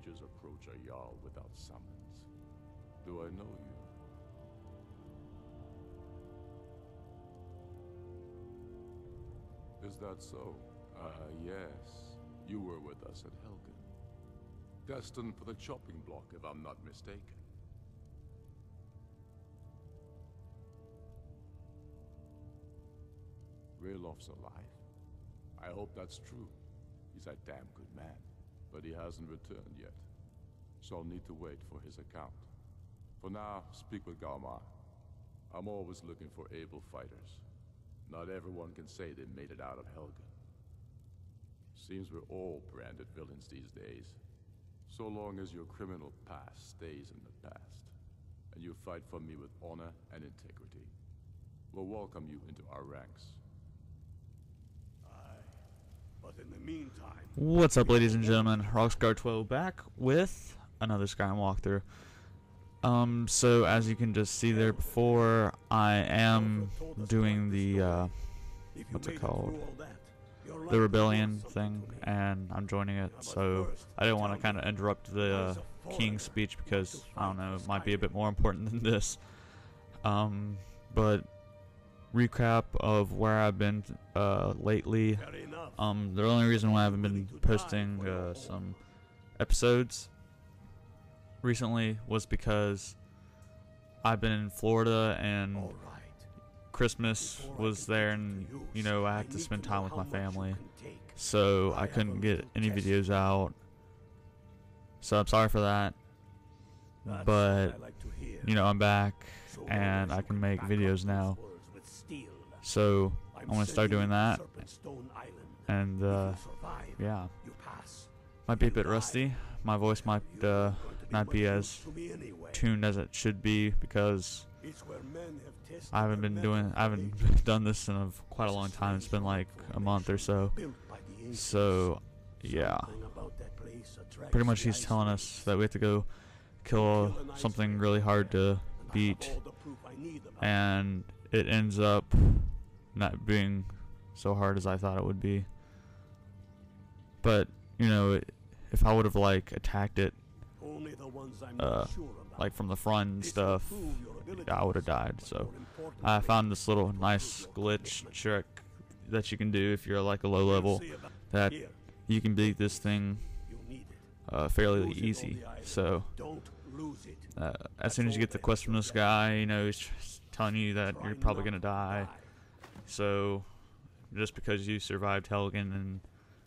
mages approach a Jarl without summons. Do I know you? Is that so? Yes. You were with us at Helgen. Destined for the chopping block, if I'm not mistaken. Railof's alive. I hope that's true. He's a damn good man, but he hasn't returned yet. So I'll need to wait for his account. For now, speak with Galmar. I'm always looking for able fighters. Not everyone can say they made it out of Helgen. Seems we're all branded villains these days. So long as your criminal past stays in the past, and you fight for me with honor and integrity, we'll welcome you into our ranks. But in the meantime... What's up, ladies and gentlemen? Rockscar12 back with another Skyrim walkthrough. So as you can just see there before, I am doing the, what's it called? The rebellion thing, and I'm joining it, so I didn't want to kind of interrupt the king's speech because, I don't know, it might be a bit more important than this. But recap of where I've been lately. The only reason why I haven't been posting some episodes recently was because I've been in Florida and Christmas was there, and you know, I had to spend time with my family, so I couldn't get any videos out, so I'm sorry for that. But you know, I'm back and I can make videos now, so I'm gonna start doing that. And yeah, might be a bit rusty. My voice might not be as tuned as it should be because I haven't done this in quite a long time. It's been like a month or so. So yeah, pretty much he's telling us that we have to go kill something really hard to beat, and it ends up not being so hard as I thought it would be. But you know, if I would have like attacked it like from the front and stuff, I would have died. So I found this little nice glitch trick that you can do if you're like a low level, that you can beat this thing fairly easy. So as soon as you get the quest from this guy, you know, he's telling you that you're probably gonna die. So just because you survived Helgen, and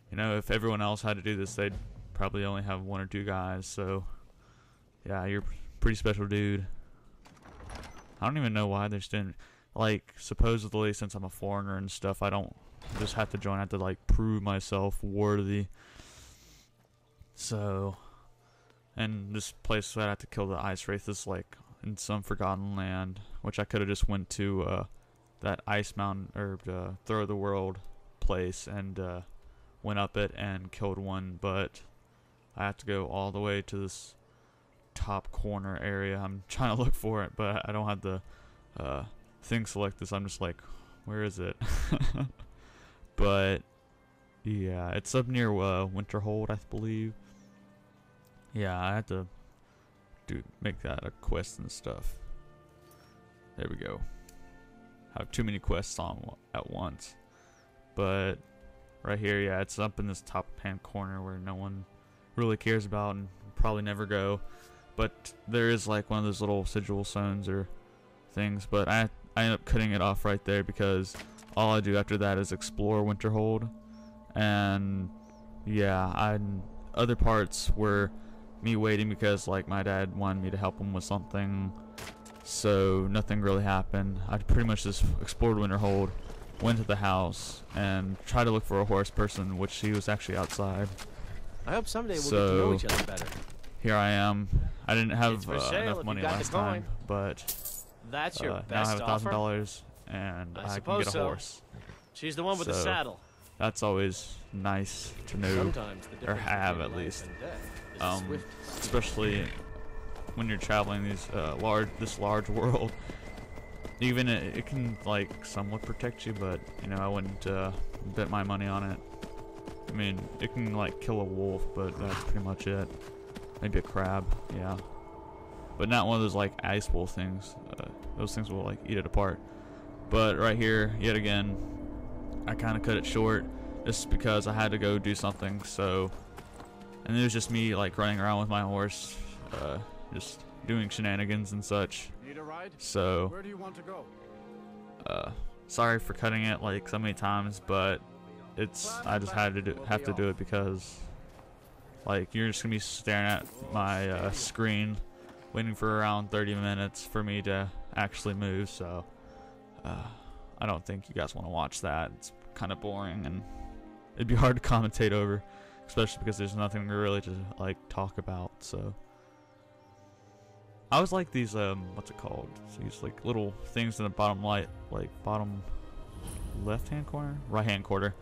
you know, if everyone else had to do this, they'd probably only have 1 or 2 guys. So yeah, you're a pretty special dude. I don't even know why they're still, like, supposedly since I'm a foreigner and stuff, I don't just have to join. I have to like prove myself worthy. So, and this place I have to kill the ice wraith is like in some forgotten land, which I could have just went to that ice mountain or throw the world place and went up it and killed one, but I have to go all the way to this top corner area. I'm trying to look for it, but I don't have the thing selected, so I'm just like, where is it? But yeah, it's up near Winterhold, I believe. Yeah, I have to make that a quest and stuff. There we go. I have too many quests on at once. But right here, yeah, it's up in this top hand corner where no one really cares about and probably never go. But there is like one of those little sigil zones or things, but I end up cutting it off right there because all I do after that is explore Winterhold. And yeah, other parts were me waiting because like my dad wanted me to help him with something, so nothing really happened. I pretty much just explored Winterhold, went to the house, and tried to look for a horse person, which he was actually outside. I hope someday we'll get to know each other better. Here I am. I didn't have enough money last time, but that's your now I best have $1,000 and I can get a horse. She's the one with the saddle. That's always nice to know, or have at least. Especially when you're traveling this large world. Even it can like somewhat protect you, but you know, I wouldn't bet my money on it. I mean, it can like kill a wolf, but that's pretty much it. maybe a crab, yeah. But not one of those like ice bowl things. Those things will like eat it apart. But right here, yet again, I kind of cut it short just because I had to go do something. So, and it was just me like running around with my horse, just doing shenanigans and such. Need a ride? So, where do you want to go? sorry for cutting it like so many times, but I just had to have to do it because like you're just gonna be staring at my screen waiting for around 30 minutes for me to actually move, so I don't think you guys want to watch that. It's kind of boring and it'd be hard to commentate over, especially because there's nothing really to like talk about. So I always like these what's it called, these like little things in the bottom bottom left hand corner, right hand corner,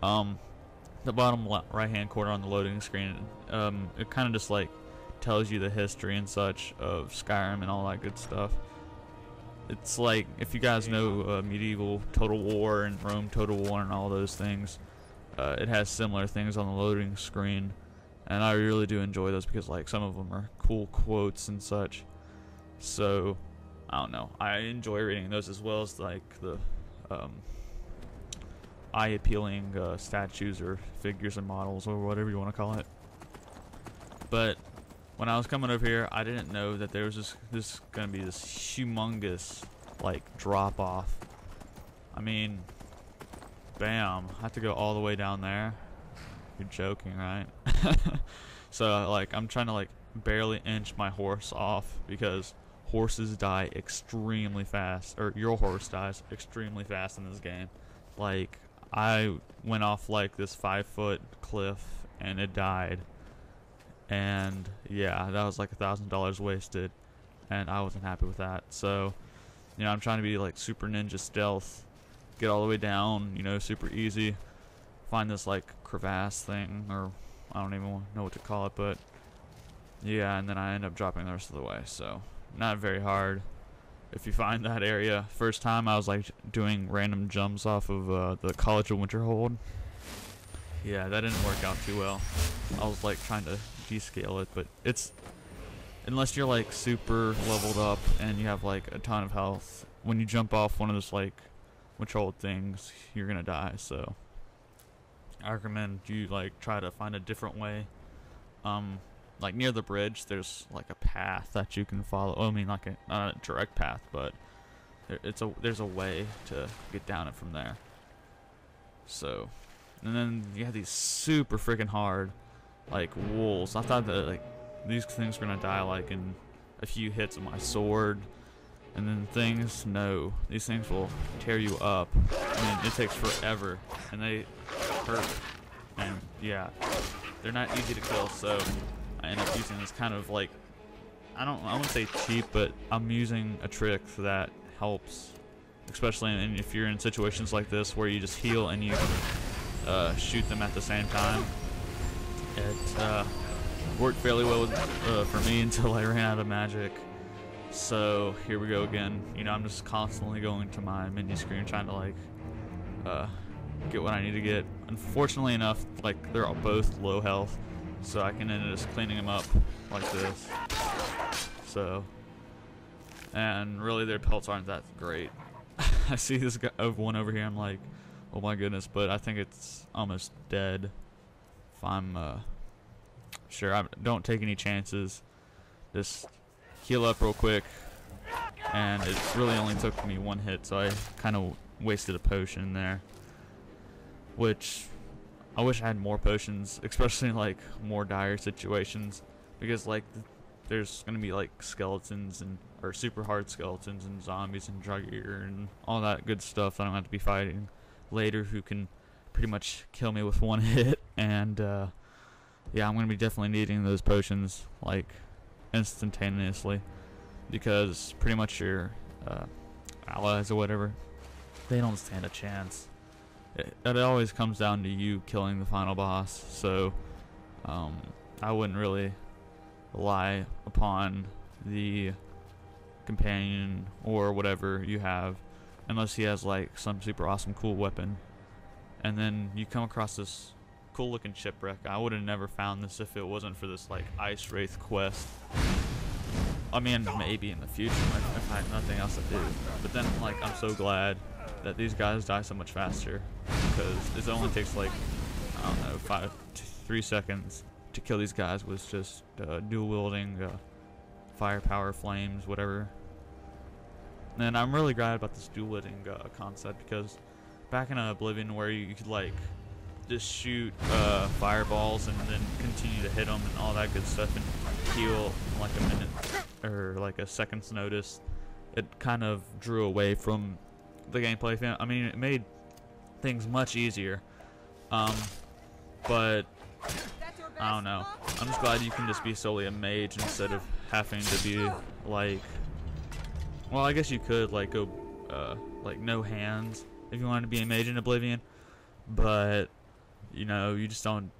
the bottom right hand corner on the loading screen. It kind of just like tells you the history and such of Skyrim and all that good stuff. It's like, if you guys know medieval Total War and Rome Total War and all those things, it has similar things on the loading screen, and I really do enjoy those because like some of them are cool quotes and such. So I don't know, I enjoy reading those as well as like the eye-appealing statues or figures and models or whatever you want to call it. But when I was coming over here, I didn't know that there was this gonna be this humongous like drop off. I mean, bam, I have to go all the way down there. You're joking, right? So like I'm trying to like barely inch my horse off because horses die extremely fast, or your horse dies extremely fast in this game. Like I went off like this 5-foot cliff and it died. And yeah, that was like $1,000 wasted, and I wasn't happy with that. So, you know, I'm trying to be like super ninja stealth, get all the way down, you know, super easy, find this like crevasse thing, or I don't even know what to call it, but yeah, and then I end up dropping the rest of the way. So not very hard if you find that area. First time I was like doing random jumps off of the College of Winterhold. Yeah, that didn't work out too well. I was like trying to descale it, but it's, unless you're like super leveled up and you have like a ton of health, when you jump off one of those like Winterhold things, you're gonna die. So I recommend you like try to find a different way. Like near the bridge, there's like a path that you can follow. I mean, like not a direct path, but there's a way to get down it from there. So, and then you have these super freaking hard like wolves. I thought that like these things were gonna die like in a few hits of my sword, and then things, no, these things will tear you up. I mean, it takes forever, and they hurt, and yeah, they're not easy to kill. So I end up using this kind of like, I wouldn't say cheap, but I'm using a trick that helps, especially if you're in situations like this where you just heal and you shoot them at the same time. It worked fairly well for me until I ran out of magic. So here we go again. You know, I'm just constantly going to my menu screen trying to like get what I need to get. Unfortunately enough, like they're all both low health, so I can end up just cleaning them up like this. So, and really their pelts aren't that great. I see this guy, one over here, I'm like, oh my goodness, but I think it's almost dead. If I'm sure, I don't take any chances. Just heal up real quick, and it really only took me one hit, so I kind of wasted a potion there, which I wish I had more potions, especially in like more dire situations, because like there's gonna be like skeletons or super hard skeletons and zombies and drug eater and all that good stuff that I'm gonna have to be fighting later, who can pretty much kill me with one hit. And yeah, I'm gonna be definitely needing those potions like instantaneously, because pretty much your allies or whatever, they don't stand a chance. It always comes down to you killing the final boss. So I wouldn't really rely upon the companion or whatever you have unless he has like some super awesome cool weapon. And then you come across this cool looking shipwreck. I would have never found this if it wasn't for this like Ice Wraith quest. I mean, maybe in the future if I had nothing else to do. But then, like, I'm so glad that these guys die so much faster, because it only takes like, I don't know, 3 seconds to kill these guys with just dual wielding firepower, flames, whatever. And I'm really glad about this dual wielding concept, because back in Oblivion, where you could like just shoot fireballs and then continue to hit them and all that good stuff and heal in like a minute or like a second's notice, it kind of drew away from the gameplay. I mean, it made things much easier, but I don't know. I'm just glad you can just be solely a mage instead of having to be like, well, I guess you could like go like no hands if you wanted to be a mage in Oblivion, but you know, you just don't.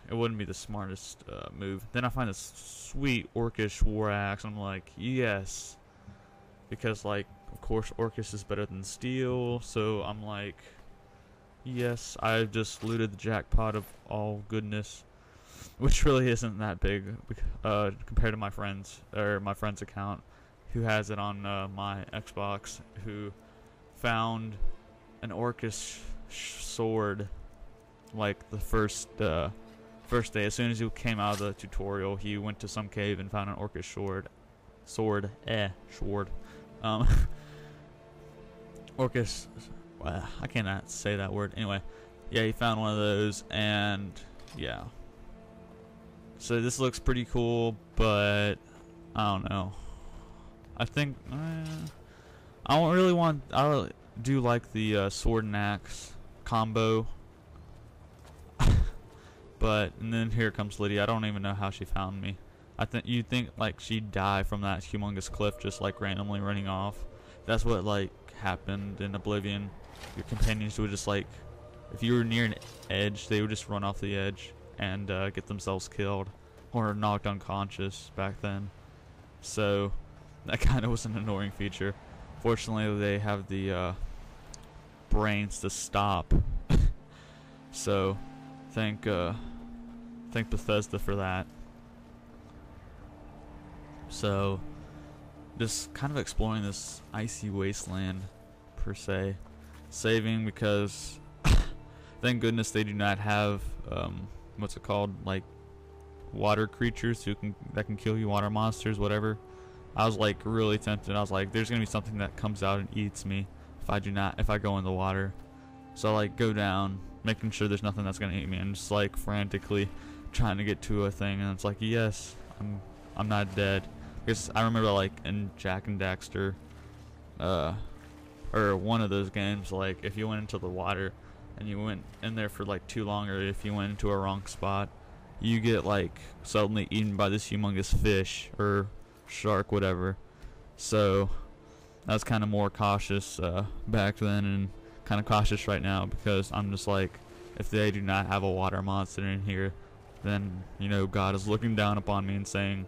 It wouldn't be the smartest move. Then I find this sweet Orcish war axe. I'm like, yes, because like, of course, Orcish is better than steel. So I'm like, yes, I've just looted the jackpot of all goodness, which really isn't that big compared to my friends or my friend's account, who has it on my Xbox, who found an Orcish sword like the first day. As soon as he came out of the tutorial, he went to some cave and found an Orcish sword. Orcish, I cannot say that word. Anyway, yeah, he found one of those, and yeah. So this looks pretty cool, but I don't know. I think I don't really want. I really do like the sword and axe combo. But, and then here comes Lydia. I don't even know how she found me. You'd think like she'd die from that humongous cliff just like randomly running off. That's what like happened in Oblivion. Your companions would just like, if you were near an edge, they would just run off the edge and get themselves killed or knocked unconscious back then. So that kind of was an annoying feature. Fortunately, they have the brains to stop. So thank Bethesda for that. So just kind of exploring this icy wasteland per se, saving because thank goodness they do not have what's it called, like water creatures that can kill you, water monsters, whatever. I was like really tempted. I was like, there's gonna be something that comes out and eats me if I go in the water. So I like go down, making sure there's nothing that's gonna eat me, and just like frantically trying to get to a thing, and it's like, yes, I'm not dead. Because I remember like in Jak and Daxter, or one of those games, like if you went into the water and you went in there for like too long, or if you went into a wrong spot, you get like suddenly eaten by this humongous fish or shark, whatever. So I was kind of more cautious back then, and kind of cautious right now, because I'm just like, if they do not have a water monster in here, then you know God is looking down upon me and saying,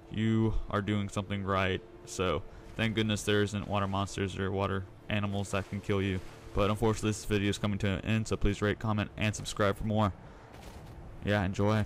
you are doing something right. So thank goodness there isn't water monsters or water animals that can kill you. But unfortunately this video is coming to an end, so please rate, comment, and subscribe for more. Yeah, enjoy.